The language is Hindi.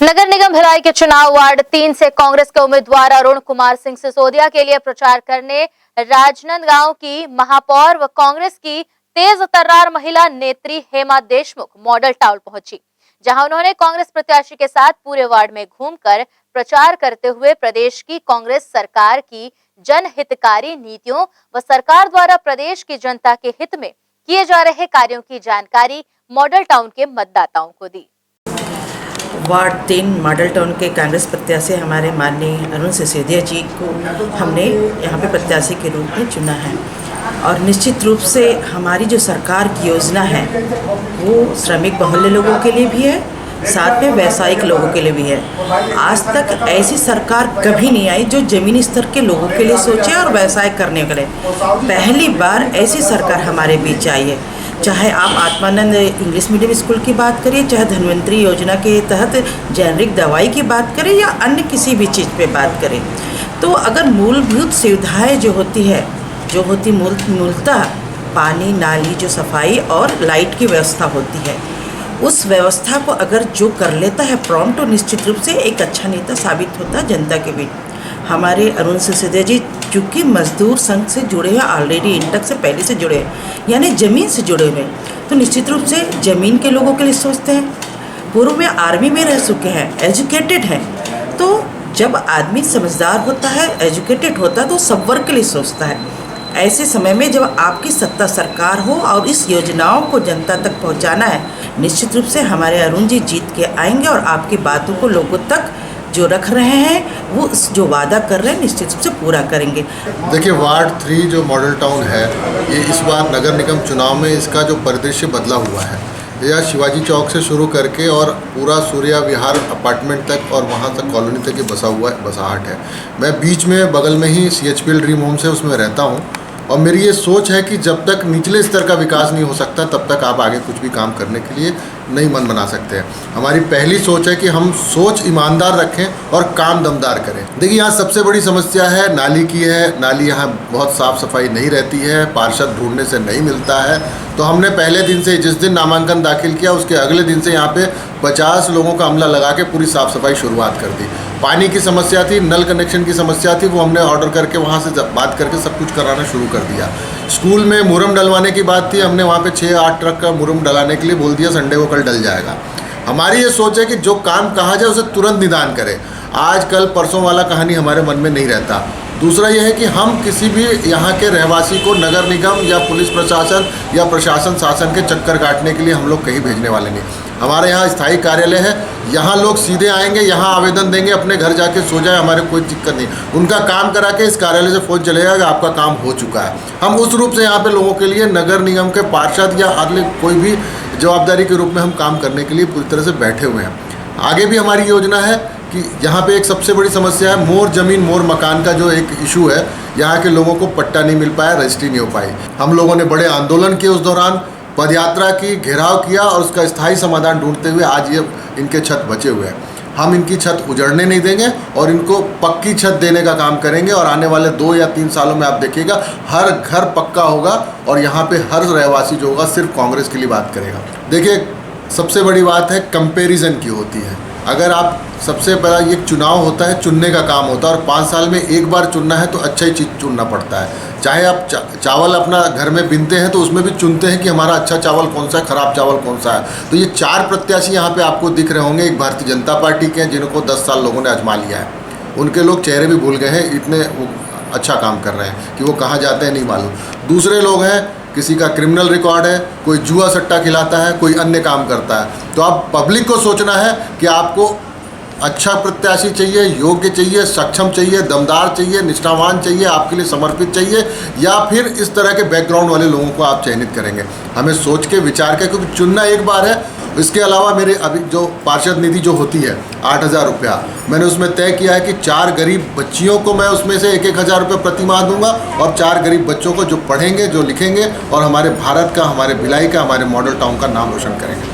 नगर निगम भिलाई के चुनाव वार्ड 3 से कांग्रेस के उम्मीदवार अरुण कुमार सिंह सिसोदिया के लिए प्रचार करने राजनांदगांव की महापौर व कांग्रेस की तेज तर्रार महिला नेत्री हेमा देशमुख मॉडल टाउन पहुंची, जहां उन्होंने कांग्रेस प्रत्याशी के साथ पूरे वार्ड में घूमकर प्रचार करते हुए प्रदेश की कांग्रेस सरकार की जनहितकारी नीतियों व सरकार द्वारा प्रदेश की जनता के हित में किए जा रहे कार्यों की जानकारी मॉडल टाउन के मतदाताओं को दी। वार्ड 3 मॉडल टाउन के कांग्रेस प्रत्याशी हमारे माननीय अरुण सिसोदिया जी को हमने यहाँ पे प्रत्याशी के रूप में चुना है और निश्चित रूप से हमारी जो सरकार की योजना है वो श्रमिक बहुल्य लोगों के लिए भी है, साथ में व्यावसायिक लोगों के लिए भी है। आज तक ऐसी सरकार कभी नहीं आई जो ज़मीनी स्तर के लोगों के लिए सोचे और व्यवसाय करने के लिए। पहली बार ऐसी सरकार हमारे बीच आई है। चाहे आप आत्मानंद इंग्लिश मीडियम स्कूल की बात करिए, चाहे धन्वंतरी योजना के तहत जेनरिक दवाई की बात करें या अन्य किसी भी चीज़ पे बात करें, तो अगर मूलभूत सुविधाएं जो होती मूलतः पानी, नाली, जो सफाई और लाइट की व्यवस्था होती है, उस व्यवस्था को अगर जो कर लेता है प्रॉम्प्ट, तो निश्चित रूप से एक अच्छा नेता साबित होता है जनता के बीच। हमारे अरुण सिसोदिया जी चूँकि मजदूर संघ से जुड़े हैं, ऑलरेडी इंटक से पहले से जुड़े हैं, यानी ज़मीन से जुड़े हुए हैं, तो निश्चित रूप से ज़मीन के लोगों के लिए सोचते हैं। पूर्व में आर्मी में रह चुके हैं, एजुकेटेड हैं, तो जब आदमी समझदार होता है, एजुकेटेड होता है, तो सब वर्ग के लिए सोचता है। ऐसे समय में जब आपकी सत्ता सरकार हो और इस योजनाओं को जनता तक पहुंचाना है, निश्चित रूप से हमारे अरुण जी जीत के आएंगे और आपकी बातों को लोगों तक जो रख रहे हैं वो जो वादा कर रहे हैं निश्चित रूप से पूरा करेंगे। देखिए, वार्ड 3 जो मॉडल टाउन है, ये इस बार नगर निगम चुनाव में इसका जो परिदृश्य बदला हुआ है, यह शिवाजी चौक से शुरू करके और पूरा सूर्या विहार अपार्टमेंट तक और वहाँ तक कॉलोनी तक ये बसाहट है। मैं बीच में बगल में ही CHPL ड्रीम होम से उसमें रहता हूँ और मेरी ये सोच है कि जब तक निचले स्तर का विकास नहीं हो सकता तब तक आप आगे कुछ भी काम करने के लिए नहीं मन बना सकते हैं। हमारी पहली सोच है कि हम सोच ईमानदार रखें और काम दमदार करें। देखिए, यहाँ सबसे बड़ी समस्या है नाली की है। नाली यहाँ बहुत साफ़ सफाई नहीं रहती है, पार्षद ढूंढने से नहीं मिलता है। तो हमने पहले दिन से, जिस दिन नामांकन दाखिल किया उसके अगले दिन से यहाँ पे 50 लोगों का अमला लगा के पूरी साफ़ सफाई शुरुआत कर दी। पानी की समस्या थी, नल कनेक्शन की समस्या थी, वो हमने ऑर्डर करके वहाँ से बात करके सब कुछ कराना शुरू कर दिया। स्कूल में मुरम डलवाने की बात थी, हमने वहाँ पे 6-8 ट्रक का मुरम डलाने के लिए बोल दिया, संडे को कल डल जाएगा। हमारी ये सोच है कि जो काम कहा जाए उसे तुरंत निदान करें। आज कल परसों वाला कहानी हमारे मन में नहीं रहता। दूसरा यह है कि हम किसी भी यहाँ के रहवासी को नगर निगम या पुलिस प्रशासन या प्रशासन शासन के चक्कर काटने के लिए हम लोग कहीं भेजने वाले नहीं। हमारे यहाँ स्थायी कार्यालय है, यहाँ लोग सीधे आएंगे, यहाँ आवेदन देंगे, अपने घर जाके सो जाए, हमारे कोई दिक्कत नहीं। उनका काम करा के इस कार्यालय से फ़ोन चलेगा कि आपका काम हो चुका है। हम उस रूप से यहाँ पे लोगों के लिए नगर निगम के पार्षद या अन्य कोई भी जवाबदारी के रूप में हम काम करने के लिए पूरी तरह से बैठे हुए हैं। आगे भी हमारी योजना है कि यहाँ पे एक सबसे बड़ी समस्या है मोर ज़मीन मोर मकान का जो एक इशू है। यहाँ के लोगों को पट्टा नहीं मिल पाया, रजिस्ट्री नहीं हो पाई। हम लोगों ने बड़े आंदोलन किए, उस दौरान पदयात्रा की, घेराव किया और उसका स्थायी समाधान ढूंढते हुए आज ये इनके छत बचे हुए हैं। हम इनकी छत उजड़ने नहीं देंगे और इनको पक्की छत देने का काम करेंगे और आने वाले 2 या 3 सालों में आप देखिएगा हर घर पक्का होगा और यहाँ पे हर रहवासी जो होगा सिर्फ कांग्रेस के लिए बात करेगा। देखिए, सबसे बड़ी बात है कंपैरिजन की होती है। अगर आप सबसे पहला ये चुनाव होता है, चुनने का काम होता है और 5 साल में एक बार चुनना है तो अच्छा ही चीज़ चुनना पड़ता है। चाहे आप चावल अपना घर में बीनते हैं तो उसमें भी चुनते हैं कि हमारा अच्छा चावल कौन सा है, ख़राब चावल कौन सा है। तो ये 4 प्रत्याशी यहाँ पे आपको दिख रहे होंगे। एक भारतीय जनता पार्टी के हैं जिनको 10 साल लोगों ने आजमा लिया है, उनके लोग चेहरे भी भूल गए हैं, इतने अच्छा काम कर रहे हैं कि वो कहाँ जाते हैं नहीं मालूम। दूसरे लोग हैं, किसी का क्रिमिनल रिकॉर्ड है, कोई जुआ सट्टा खिलाता है, कोई अन्य काम करता है। तो आप पब्लिक को सोचना है कि आपको अच्छा प्रत्याशी चाहिए, योग्य चाहिए, सक्षम चाहिए, दमदार चाहिए, निष्ठावान चाहिए, आपके लिए समर्पित चाहिए, या फिर इस तरह के बैकग्राउंड वाले लोगों को आप चयनित करेंगे। हमें सोच के विचार के, क्योंकि चुनना एक बार है। इसके अलावा मेरे अभी जो पार्षद निधि जो होती है 8,000 रुपया, मैंने उसमें तय किया है कि 4 गरीब बच्चियों को मैं उसमें से 1-1 हज़ार रुपये प्रति माह दूंगा और 4 गरीब बच्चों को जो पढ़ेंगे, जो लिखेंगे और हमारे भारत का, हमारे भिलाई का, हमारे मॉडल टाउन का नाम रोशन करेंगे।